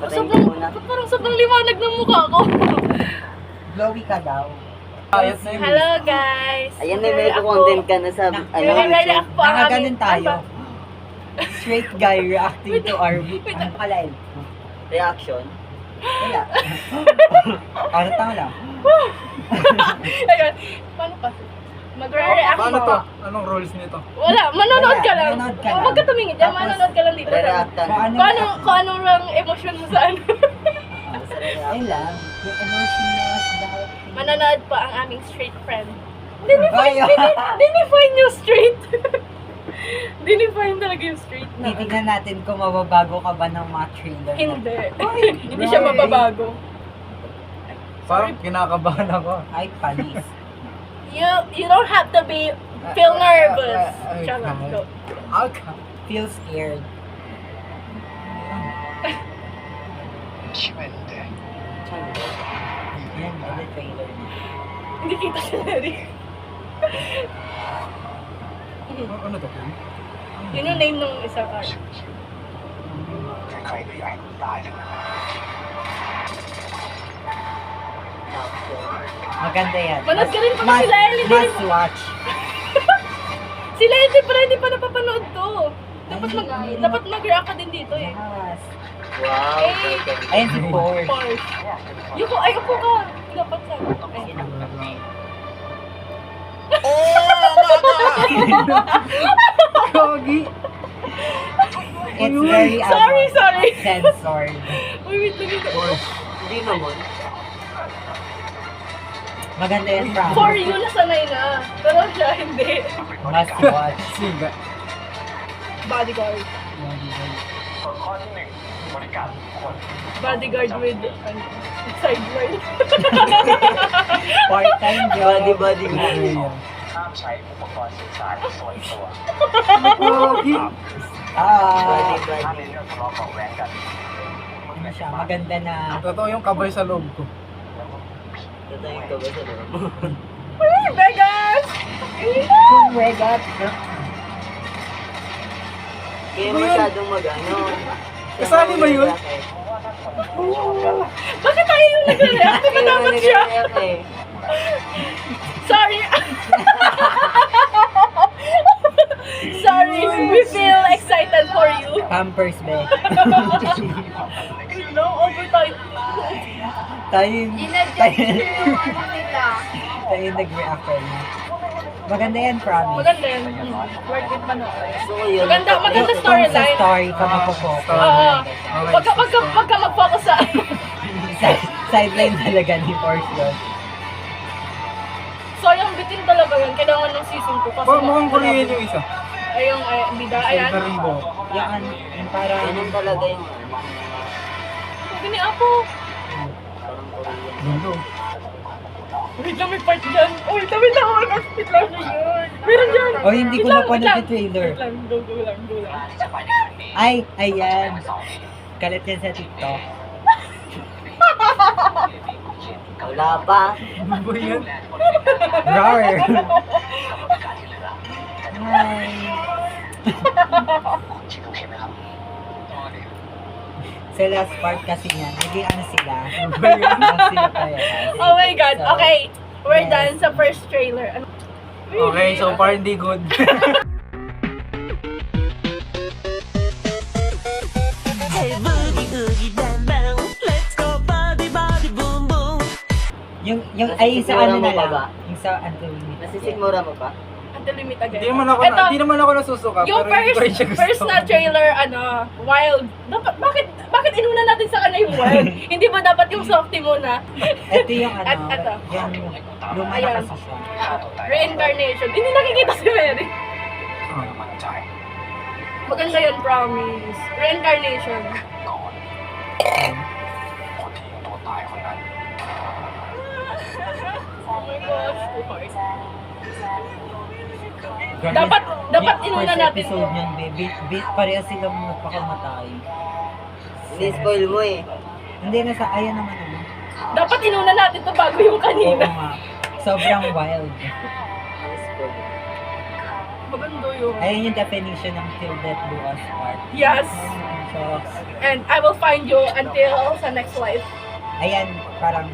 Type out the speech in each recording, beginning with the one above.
Sobrang, parang sobrang liwanag ng mukha ko. Glowy ka daw. Hello guys! Ayan na, may content ka na sa Nire-react po ang Nakaganon aming- tayo. Ano Straight guy reacting to our palain. reaction. Wala. Ano tao lang? Ayun, paano pa? Magre-react Paano po. to? Anong rules nito? Wala, manonood ka Wala, lang. manonood ka Oh, lang. Huwag ka tumingin dyan, Tapos, manonood ka lang dito. Re-reactan. Kung ano lang emosyon mo sa ano. Ay lang. Yung emotionless daw. Manonood po ang aming straight friend. Ay, Dinefine yung straight. Dinefine talaga yung straight na. titignan natin kung mababago ka ba ng mga trailer. Hindi. Hindi siya mababago. Parang kinakabahan ako. Ay, panis. You don't have to feel nervous. Charot. Go. Aka. Feel scared. Yan, may trailer na. Hindi kita siya Larry. Ano to? Yun yung name ng isang art. Maganda yan. Manood ka rin pa sila, Ellie. Must watch. Sila hindi pa napapanood to. Dapat mag-react ka din dito eh. Yes. Wow, Eh. perfect. Ayun si Porsche. Porsche. Yuko, ay upo ka. Dapat sa. Gogi! It's very Sorry. censored. Uy, wait lang ito. Hindi naman. Maganda yan, Frank. For you, nasanay na. Pero siya, hindi. Must watch. Siga. Bodyguard. Bodyguard with sideline. Part-time job. Body. Gogi! Ah, Body. ano siya, maganda na. Totoo yung kabay sa loob ko. Tatayin ka ba sa loob? Uy, Vegas! Kung regat. Kaya masyadong mag-ano. Kasali ba yun? Bakit tayo yung nag-react? Di ba dapat siya? Sorry. Sorry, we feel excited for you. Pampers, be. No, overtime. Tayo yung nag-react na. Maganda yan, promise. Maganda yun. Worth it panoorin. So, yun. Maganda Sa storyline. story ka mapofocus. Oo. Wag ka mag-focus sa... Sideline talaga ni Porsche yun. Sayang bitin talaga yun. Kailangan ng season 2. Parang mukhang Korean yung isa. Ay, yung bida. Ayan. Sa rin buhok. Yung parang... Ganun talaga yung Gini ako. parang Korean. Gundo. Wait lang, may part dyan. Oh, wait lang. Wait lang na yun. Meron dyan. Oh, hindi ko Wait lang, napanood wait lang. yung trailer. Wait lang, go lang. Ay, ayan. Kalat yan sa TikTok. Wala pa. Ano ba yan? Rar! Hi! Sa last part kasi niya, naging ano sila. Sila parehas. Oh my God. So, Okay. We're yes. done sa first trailer. Okay, so far hindi good. Hey boogie oogie bang bang, let's go body body boom boom. Yung ay sa ano na Nasisigmura mo pa lang. ba? Yung sa Anthony. Nasisigmura mo pa? Until we meet again. Hindi naman ako nasusuka, Yung pero hindi ko rin siya gusto. first na trailer, wild. Bakit inuna natin sa kanya yung wild? Hindi ba dapat yung softy muna? Ito yung ano, At ito. yung luma na Ayan. kasi siya. Reincarnation. Hindi nakikita si Mary. Ah. Maganda yun, promise. Reincarnation. Oh my gosh, too hard. Grabe. Dapat Yung inuna first natin episode to. niyan, baby. Parehas silang magpakamatay. Ini-spoil mo eh. Hindi na sa, ayan naman naman. Dapat inuna natin to bago yung Oo kanina. nga. Sobrang wild. Ini-spoil. Maganda yun. Ayan yung definition ng Till Death Do Us Part. Yes. So, And I will find you until sa next life. ayan, parang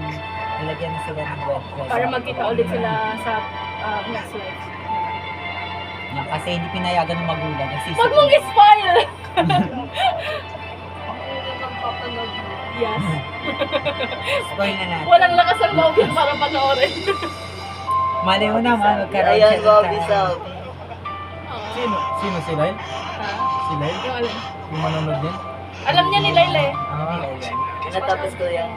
nilagyan na sila ng wet dress. Para magkita ulit sila sa next life. Yan, kasi hindi pinayagan ng magulang. Huwag mong spoil! Yes. Spoil na natin. Walang lakas ang loob yun para panoorin. Malay mo naman, magkaroon Ayan, siya ng Bobby time. South. Sino si Lyle? Ha? Si Lyle? Yung alam. Yung manonood din? Alam niya ni Laila eh. Ah, Natapos ko yan.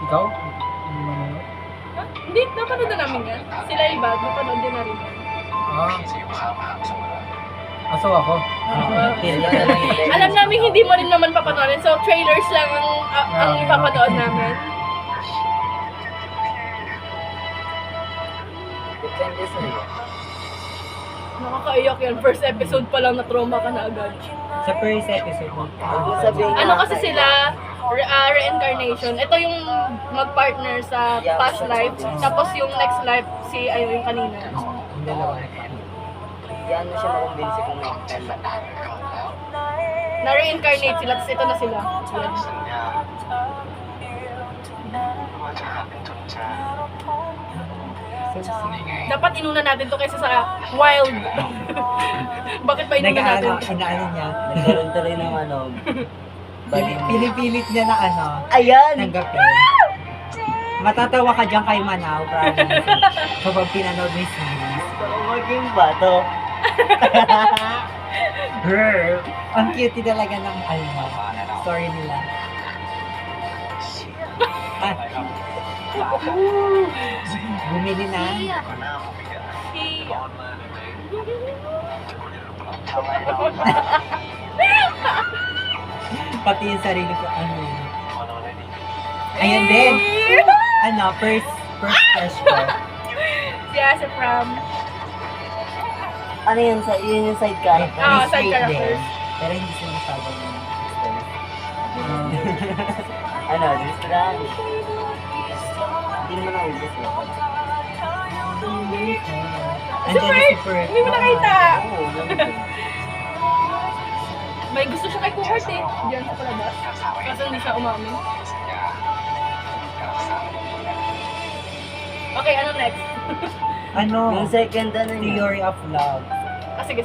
ikaw? Yung manonood? Ha? Hindi, napanood na namin yan. Si Laila, napanood din na rin yan. Aso ako. Alam namin hindi mo rin naman papanoorin. So, trailers lang ang ipapanood namin. Depende sa'yo. Nakakaiyak yan. First episode pa lang na trauma ka na agad. Sa first episode, Huwag mo sabihin Ano kasi sila, reincarnation. Ito yung mag-partner sa past life. Tapos yung next life, si yung kanina. yung dalawa. Yan mo siya makumbinsi kung may Na-reincarnate sila, tapos ito na sila. Yan. So, Dapat inuna natin to kaysa sa wild. Bakit pa inuna natin? inaano niya. Nagkaroon tuloy ng ano. Pinipilit niya na ano, Ayan! tanggapin. Matatawa ka dyan kay Manaw, promise. Kapag pinanood mo yung series. Maging bato. Girl, ang cute talaga ng story nila. Ah. Bumili na. Pati yung sarili ko, Ayan din. First crush ko. Si Asa from... Ano yun? Yun yung side character? Ah, May side straight characters. din. Pero hindi sila masyadong Ano? Distract? Hindi mo na ubus mo. Andiyan na si Perk. Hindi mo nakita. Oo, ganun. May gusto siya kay Kuhart eh. Diyan sa palabas. Kaso hindi siya umamin. Okay, ano next? Yung second ano yun? Theory of Love. Sige.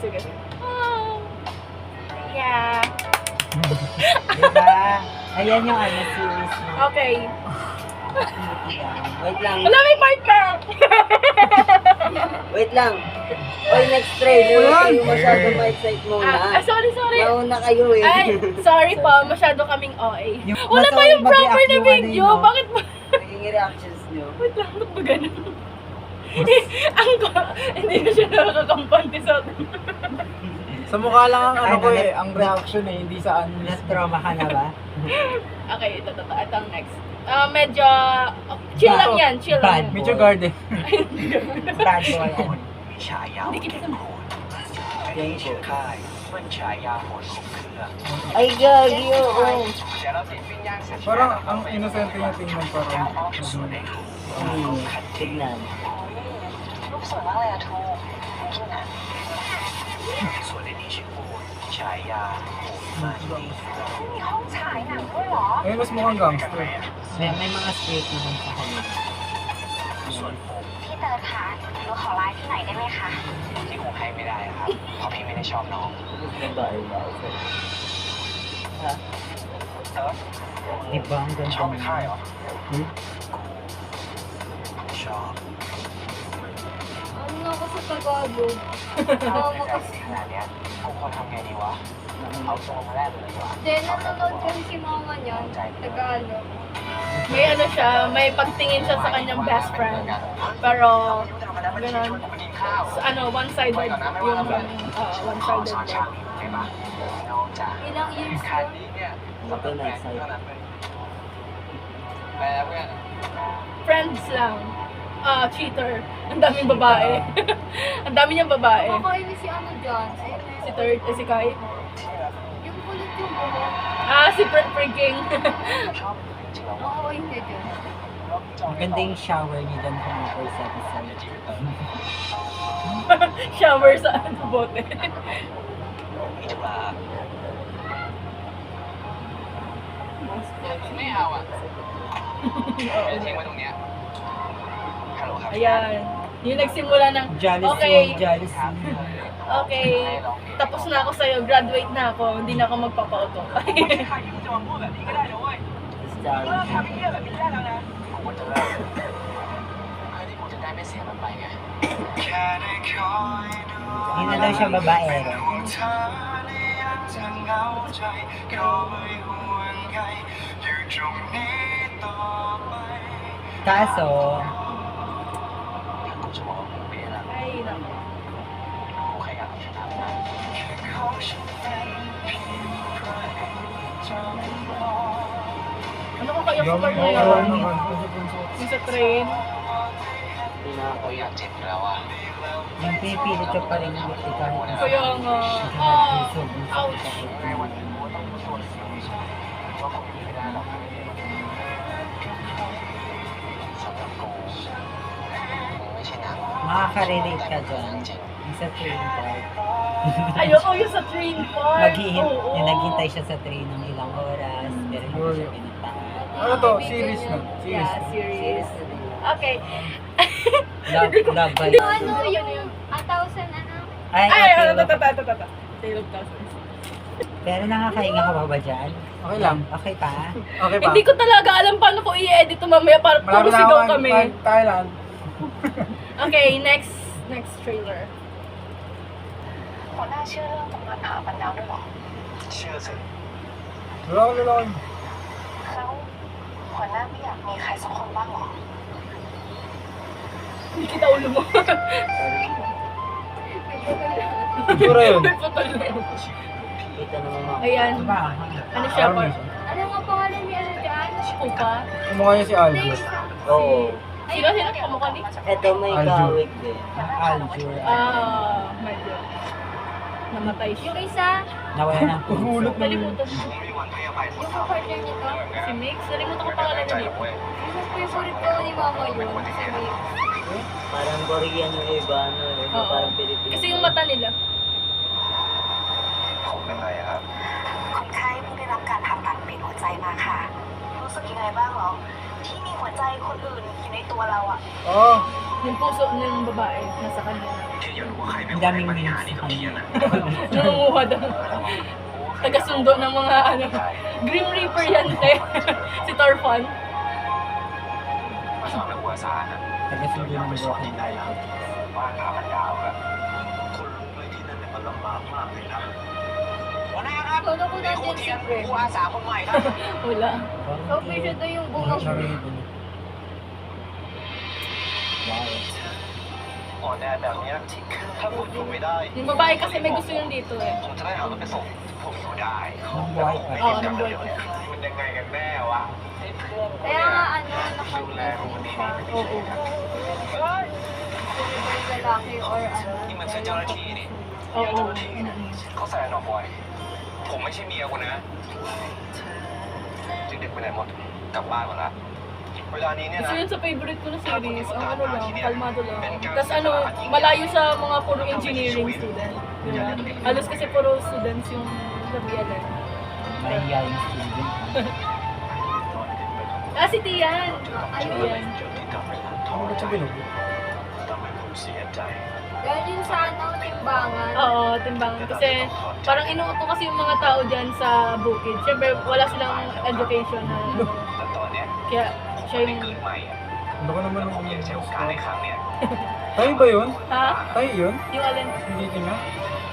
Oh. Yeah. Diba? Ayan yung series na. Okay. Wait lang. Wala, may partner! Wait lang. Oy, next trailer. Huwag kayo masyado ma-excite muna. Sorry. Nauna kayo eh. Ay, sorry po. Masyado kaming OA. Yung- Wala basta tayong proper mag-react na yung ano video. yun, no? Bakit ba? Naging reactions nyo. Wait lang, ba't ba ganun? Hindi na siya nakakampante sa atin. Sa mukha lang ang ano Ay, ko eh, ang reaction eh, hindi sa ano. Na-trauma ka na ba? Okay, ito ang next. Medyo chill lang yan, chill lang. Bad. Medyo garden. Bad boy. Hindi kita sa Thank you. Ay, gagi, oo. Parang ang innocent niya tingnan parang. Tignan. Eh, mas mukhang gangster. May mga straight naman sa kanila. พี่เติร์ดคะหนูขอไลน์พี่หน่อยได้ไหมคะ ที่คงให้ไม่ได้ครับ เพราะพี่ไม่ได้ชอบน้อง Diba? Ang ชอบ ganda ไปค่ายเหรอ Hmm? ชอบ Ano ako sa Tagalog? ขนาดเนี้ยกูควรทำไงดีวะ เอาตัวมาแลกเลยดีกว่า Then, nanonood kasi si mama niyan, Tagalog. May ano siya, may pagtingin siya sa kanyang best friend. Pero, ganun. One-sided. Yung one-sided. ใช่ปะน้องจ๋า Ilang years คัน na. นี้เนี่ย Ito na, side. แปลเพื่อน Friends lang. Cheater. Ang daming babae. Ang dami niyang babae. Nakakainis si ano dyan. Si Third, si Kai. Yung kulit yung buhok. Si Freaking. Nakakainis niya dyan. Maganda yung shower niya dyan sa mga first episode. Shower sa bote. พี่จุฬา ไม่เอาอ่ะจะทิ้งไว้ตรงเนี้ยฮัลโหลครับ Ayan. Yung nagsimula ng, Jealousy, okay, jealousy. okay, tapos na ako sa'yo, graduate na ako, hindi na ako magpapauto. ใครที่จะมาพูดแบบนี้ก็ได้นะเว้ยเลิกทำเหี้ยแบบนี้ได้แล้วนะผมว่าจะเลิกเพื่อที่ผมจะได้ไม่เสียมันไปไง Hindi na daw siya babaero. Kaso, กูจะบอกว่ามึงเปลี่ยนแล้ว Ay, naku. กูแค่อยากชนะมัน Ano ko kayo Gawa support mo ngayon? naman. Yung sa train? กูอยากเจ็บอยู่แล้วอ่ะ yung pinipilit ka pa rin ulit kahit na Kaya nga, ouch. ว่าผมอยู่ไม่ได้หรอกสำหรับกูมึงไม่ใช่นาง makaka-relate ka dyan. Yung sa train part. Ayoko yung sa train part. Oo. Yung naghintay siya sa train ng ilang oras, pero hindi siya pinuntahan. Ano to? Series na? Series. Yeah, series. Okay. Love by Yung ano, yung 1,000 ano? Ay, Ay, okay. Tale of Thousands. Pero nakakahinga ka pa ba dyan? Okay lang. Okay pa? Okay pa. Hindi ko talaga alam paano ko i-edit to mamaya para puro Malapit na sigaw ako kami. Thailand. Okay, next trailer. หัวหน้าเชื่อเรื่องตำนานหาปัญญาด้วยเหรอ เชื่อสิ Lolo. แล้วหัวหน้าไม่อยากมีใครสักคนบ้างเหรอ Hindi kita ulo mo. Itsura yun. Kita naman mga. Ayan. Diba? Ano siya? Ano nga pangalan ni ano dyan? Pupa. Kumukha niya si Aljo. Oo. Sino kamukha ni? Ito may Aljo. kawig din. Aljur. Medyo. Namatay siya. Yung isa, Nawala ng puso. Hulot na yun. Nalimutan ko.ไม่มีวันให้อภัยคน yungทำ partner nito. Si Mix. Nalimutan ko pangalan niya dito. Yung favorite ko ni mama yun. Si Mix. Parang Korean yung iba, ano, iba Oo. parang Pilipino. Kasi yung mata nila. ผมเป็นไรอะครับ คนไข้เพิ่งได้รับการผ่าตัดเปลี่ยนหัวใจมาค่ะ รู้สึกยังไงบ้างเหรอ ที่มีหัวใจคนอื่นอยู่ในตัวเราอะ Oo. Yung puso ng babae nasa kanya. แค่อยากรู้ว่าใครเป็น Ang คน daming ปัญหา memes นี่ sa ก็เพี้ยน kanya. อะ Nangunguha daw. Taga-sundo ng mga Grim Reaper yan, te. Si Torfan. มาสอนนักหัวซานอะ Taga-sundo ng Broken Hearted. บ้านขาพันดาวอะคนรู้เลยที่นั่นเนี่ยมันลำบากมากเลยนะหัวหน้าครับ Todo ko มี na ครู din เทียน si ครู Fred. อาสาคนใหม่ครับ Wala. So, picture to yung bunga ko. Wow. อ่อนแอแบบเนี้ยถ้าผมอยู่ไม่ได้ Yung babae kasi may gusto yun dito eh. ผมจะได้เอารถไปส่งผมอยู่ได้ Nung buhay pa. Oo, nung buhay pa. มันยังไงกันแน่วะ Kaya nga ano, ดูแลคน nakapagod ดี siya. Oo. Kung yung lalaki or ano. นี่มันใช่เจ้าหน้าที่นี่ Oo. เขาใส่หนอกบอย ผมไม่ใช่เมียคุณนะเด็กๆไปไหนหมด กลับบ้านหมดละเวลานี้เนี่ย Gusto นะ yun sa favorite ko na series. Ang ano lang, kalmado lang. Tapos ano, malayo sa mga puro engineering student. Diba? Halos kasi puro students yung nag-ialala. Mahiya yung student. Ah, si Tian! Ayun. Ano ba siya binog? ทำให้ผมเสียใจ Dahil yun sa ano, timbangan. Oo, timbangan. Kasi parang inuuto kasi yung mga tao dyan sa bukid. Siyempre, wala silang education na ano. แต่ตอนเนี้ย Kaya siya ไม่ yung... เกิดใหม่อะ Ano ka naman ผม nung อยากจะโอกาสในครั้งเนี้ย Tayo ba yun? Ha? Tayo yun? Yung alin? Hindi tingnan?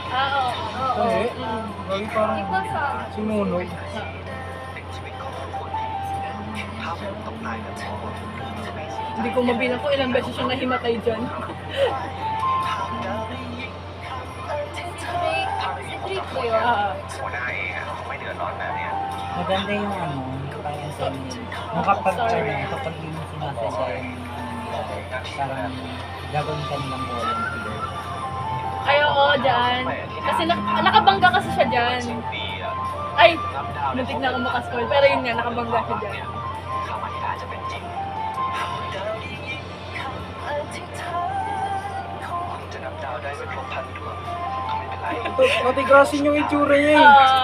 Ah, oo. Oo. Tayo? Mm. Lagi parang Di ba sa... sinunog. เป็นชีวิตของทุกคนถ้าผมต้องตายกันสองคนจะไม่เสียใจ Hindi ko mabilang kung ilang beses siyang nahimatay dyan. Si Trick ba yun? Ah. หัวหน้าเองอะไม่เดือดร้อนแบบเนี้ย Maganda yung ano, parang sa yung kapag kapag yung sinasadya yung parang gagawin ka nilang volunteer. Ay, oo, dyan. Kasi nakabangga kasi siya dyan. 10 ปีอะ Ay, นับดาวใน muntik na akong makaspoil. Pero yun nga, nakabangga siya dyan. คำอธิษฐานจะเป็นจริงคุณจะนับดาวได้ไม่ครบพันดวงก็ไม่เป็นไร Natigrasin yung itsura niya eh.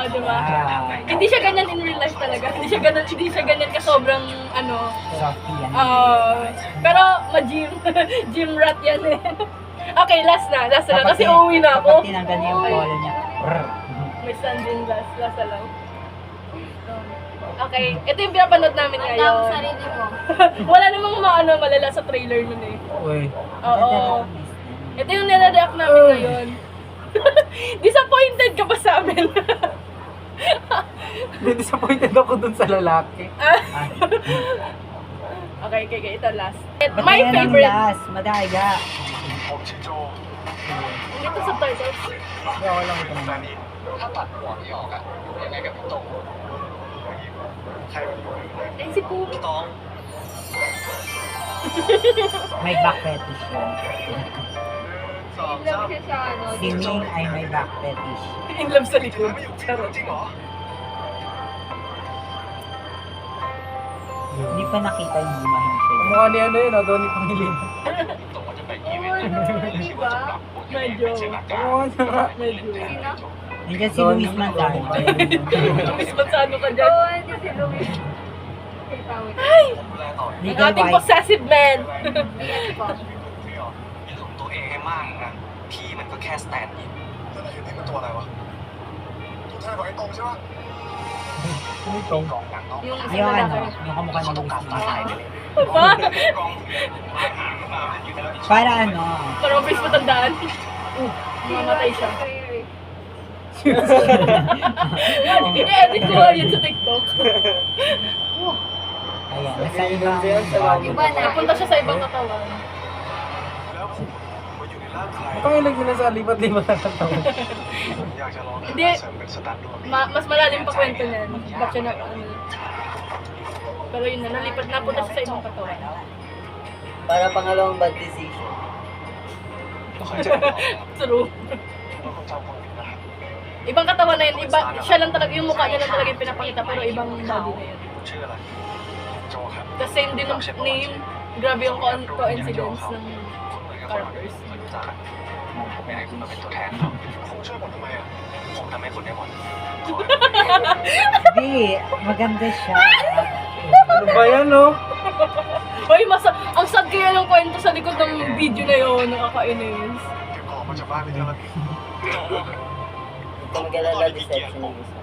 Di ba? Ah, Hindi siya ganyan in real life talaga. Hindi siya ganyan ka sobrang ano. Sophie yan. Pero ma-gym. Gym rat yan eh. Okay, last na. Kasi uuwi na ako. Kapag tinanggal niya yung polo niya. Brr. May sandin last na lang. Okay, ito yung pinapanood namin Ang ngayon. sarili mo. Wala namang malala sa trailer nun eh. Uy. Oo. Ito yung nire-react namin ngayon. Disappointed ka ba sa amin? Disappointed ako dun sa lalaki. Okay, ito last. Ba't My yan ang favorite. last? Madaiga. Ito sa turtles. Hindi ako lang ito naman. ถ้าตัดหัวพี่ออกอะอยู่ยังไงกับพี่โตใครเป็นคนอื่น Ay, si Poo. พี่ต้อง May back fetish yun. สอง Lang สาม siya sa ano. Si Ming ay may back fetish. In love sa likod. ไม่อยู่ที่นั่นจริงเหรอ Hindi pa nakita yung bumahin siya. Mukha ni ano yun, Donnie Pangilinan. ตรงว่าจะไปอีเวนต์ Diba? Medyo. Mukha niya nga. Medyo. Sino? Nandiyan si Luis Manzano. Luis Manzano ka dyan. Oo, hindi si Louis. Si Tawid. ดูแลต่อ Ang Legal ating wife. possessive man. Biyan ko. อย่าหลงตัวเองให้มากนะพี่มันก็แค่สแตนด์อินแล้วเราเห็นนี่มันตัวอะไรวะตัวแทนของไอ้ตรงใช่ปะ Hindi tong. กองหนังเนาะ Yung isang Yung ano, lalaki. yung kamukha เขา ng ต้อง Luis การตาไทย Manzano. เลย Pa? กองมาหาขึ้นมาอยู่ในระดับ Para ano, Parang mabilis matandaan. Mamatay siya. I-edit ko yun sa TikTok. ayan, nasa ibang Iba na. Napunta siya sa ibang katawan. แล้วผมมาอยู่ในร่างใคร Pangilag nila sa lipat-lipat ng katawan. ผมอยากจะลอง Hindi. เสริมเป็นสตันด้วย Mas malalim pa kwento niyan. Ba't siya na Pero yun na, napunta siya sa ibang katawan. Para pangalawang bad decision. เราเคยเจอกันเหรอ True. เราคงจำคนผิดนะ Ibang katawan na yun, siya lang talaga, yung mukha niya lang talaga yung pinapakita, pero ibang body na yun. ชื่ออะไรโจครับ The same din ng name, grabe yung coincidence ng คุณเหมือนกับคนเรา characters. ไม่รู้จักกันผมอยากให้คุณมาเป็นตัวแทนเขาผมช่วยผมทำไมอ่ะผมทำให้คุณได้หมด Hindi, maganda siya. Ano ba yan, no? Hoy, ang sad kaya ng kwento sa likod ng video na yun, nakakainis. เดี๋ยวออกมาจากบ้านไปเที่ยวแล้วพี่โจ Ito mag-alala deception ng isa.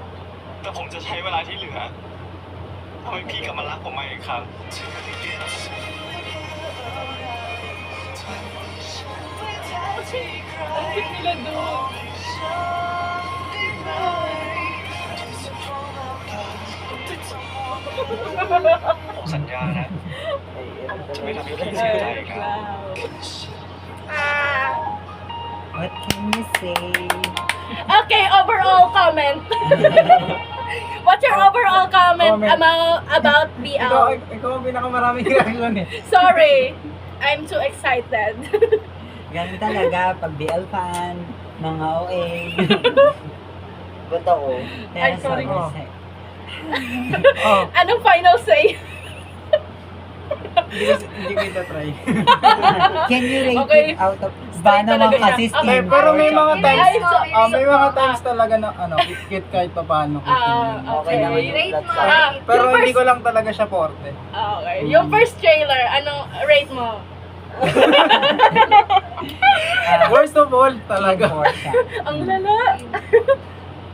แต่ผมจะใช้เวลาที่เหลือทำให้พี่กลับมารักผมใหม่อีกครั้ง Ang cute nila doon.ผมสัญญานะ จะไม่ทำให้พี่เสียใจอีกครับ What can you say? Okay, overall comment. What's your overall comment about BL? Ikaw ang pinakamaraming reaction eh. Sorry, I'm too excited. Ganun talaga, pag BL fan, mga OA. Ba't ako? Ay, sorry. Oh, Anong final say? hindi ko ita-try. Can you rate Okay. it out of... Straight Ba naman talaga kasi siya. Okay, Steam? Pero may mga times, Ay, so- may mga times talaga na cute kahit pa paano. Okay naman yung Rate plot mo. sa Ah, Pero yung hindi first, ko lang talaga siya forte. okay. Yung first trailer, anong rate mo? Worst of all, talaga. Ang lala.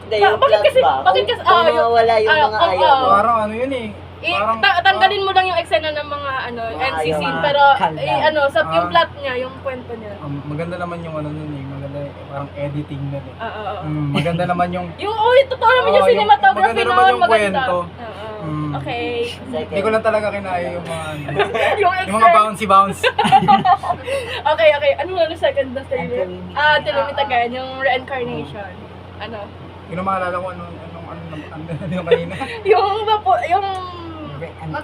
Hindi, yung Bakit plot kasi- ba? bakit kasi- Kung mawawala yung ah, mga kung- ayaw mo. Parang ano yun eh. Parang, Tanggalin mo lang yung eksena ng mga Mga NC ayaw, scene, mga pero countdown. yung plot niya, yung kwento niya. maganda naman yung ano nun eh. Maganda parang editing nun eh. Oo. Maganda naman yung Yung, totoo naman yung Oo, cinematography maganda naman nun, yung maganda. kwento. Oo. Mm. Okay. hindi ko lang talaga kinaya yung mga ano, yung yung mga bouncy. Okay. Ano nga yung second na trailer? Anthony. Tilumi Tagayan, yung reincarnation. Ano? Yun ang maalala ko ano kanina.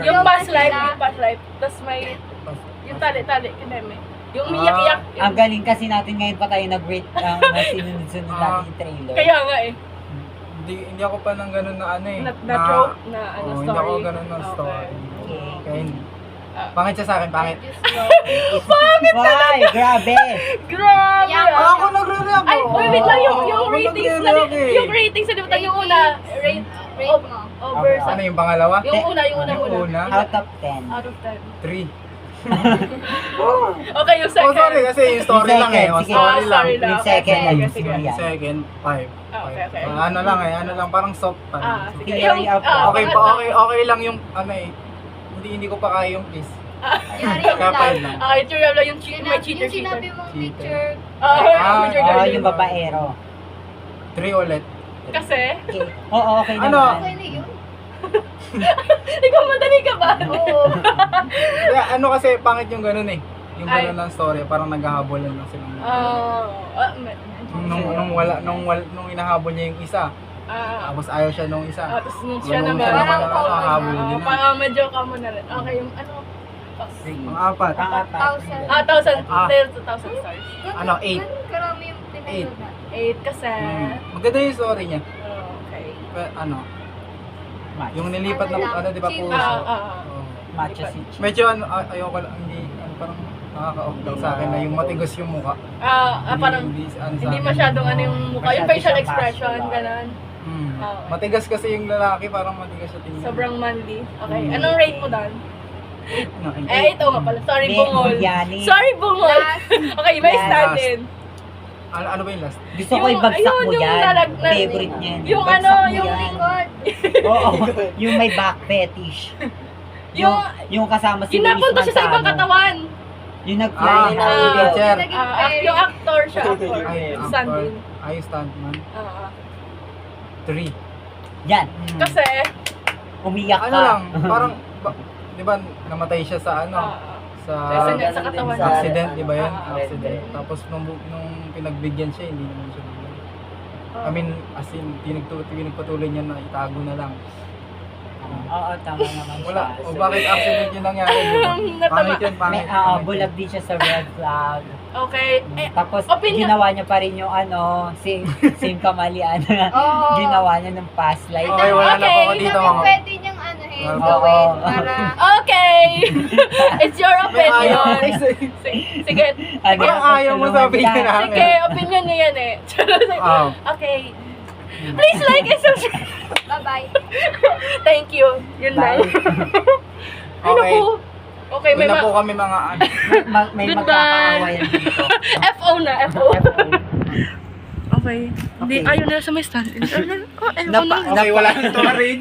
Yung past life. Tapos may, yung tali, kineme. Yung umiyak-iyak. Ang galing kasi natin ngayon pa tayo nag-rate ang sinunod-sunod natin yung trailer. Kaya nga eh. Hindi ako pa nang ganun na ano eh. Na trope na ano, Hindi story. ako ganun ng story. Okay. Kaya hindi. Pangit siya sa akin, pangit. Why? Grabe! Grabe! Ah, ako nagre-react. Ay, wait, wait lang yung Ako ratings na nagre-react eh. yung ratings na limutan yung una. Rate mo. over sa Ano yung pangalawa? yung una. Yung una? Out of 10. Out of 10. 3. Okay, yung Oh, second. sorry kasi yung story Yung lang eh. second, Oh, sige. story lang. sorry lang. Yung second Okay, ayusin sige. mo yan. Second, 5. Okay, okay. Ano lang eh, ano lang, parang soft pa. Sige. Theory of Okay pa, pangatlo. okay lang yung ano eh. Hindi ko pa kaya yung kiss. Yari yung Kaya love. 5 lang. Okay, true love lang yung may cheater, Yung sinabi cheater. mong Cheater. picture. Oh, yung babaero. 3 ulit. Kasi, Okay. Oo, okay Ano? naman. Okay na yun. ikaw madali ka ba? Oo. Kaya ano kasi, pangit yung ganun eh. Yung Ay. ganun ng story, parang naghahabolan lang sila. Nung hinahabol niya yung isa, tapos ayaw siya nung isa. Tapos nung siya Nung naman. siya naman, Parang habol din na. Parang medyo kamo na rin. Okay, yung ano? Ang apat. Pang-apat. 1,000. Ah. 2,000 stars. Ano, 8. Ganun karami yung pinanood na. 8 kasi. Maganda yung story niya. Okay. Pero, ano, Match. yung nilipat na, Ano lang, ano, di ba, chill. puso. Ah. Oo. Match si Medyo ano, ayoko lang, hindi, ano, parang nakaka-off lang sa akin na yung matigas yung mukha. Parang Hindi, ano, sa hindi akin. masyadong ano yung mukha. Yung Masyado facial siyang expression, masculine. ganun. Ah, okay. Matigas kasi yung lalaki, parang matigas sa tingin. Sobrang manly. Okay. Anong rate mo doon? No, Ito nga pala. Sorry, Hindi, bungol. Biryani. Sorry, bungol. Okay, may Last. stand in. ano ba yung last? Gusto ko ibagsak mo yan. Favorite niya yan. Yung Ibagsak ano, mo yung yan. Likod. Oo, yung may back fetish. Yung kasama si Yung Luis napunta siya sa ibang Manzano. katawan. Yung nag-fly na teacher. Yung actor siya, actor. Ay, Stand actor. in. Ay, stuntman. 3. Yan. Kasi, Umiyak ka. Ano lang, parang, di ba, namatay siya sa ano? Sa sa katawan. accident, di ba yun? Ah, Accident. Tapos nung pinagbigyan siya, hindi naman siya bigyan. I mean, as in, pinagpatuloy niya na itago na lang. Oo, tama naman siya. Wala. O bakit accident yun nangyari? Di ba? Natama. Pangit yun, pangit. Bulag din siya sa red flag. Okay. Tapos opinion- ginawa niya pa rin yung same kamalian na Oo. ginawa niya ng past life. Okay, wala na po ako Okay. dito Sabi, mga. pwede niyang ano Oo. gawin para Okay! It's your opinion. Ayaw. Sige. Parang ayaw mo sabihin na. Sige, opinion niya yan eh. Oh. Okay. Please like and subscribe. bye-bye. Thank you. Yun lang. Ay, Okay. naku. Okay, may Doon na po kami mga ano. May Goodbye. magkakaawayan dito. FO na, FO. Okay. Hindi, ayaw nila sa may stand. Oh, FO na. Okay, wala nang story.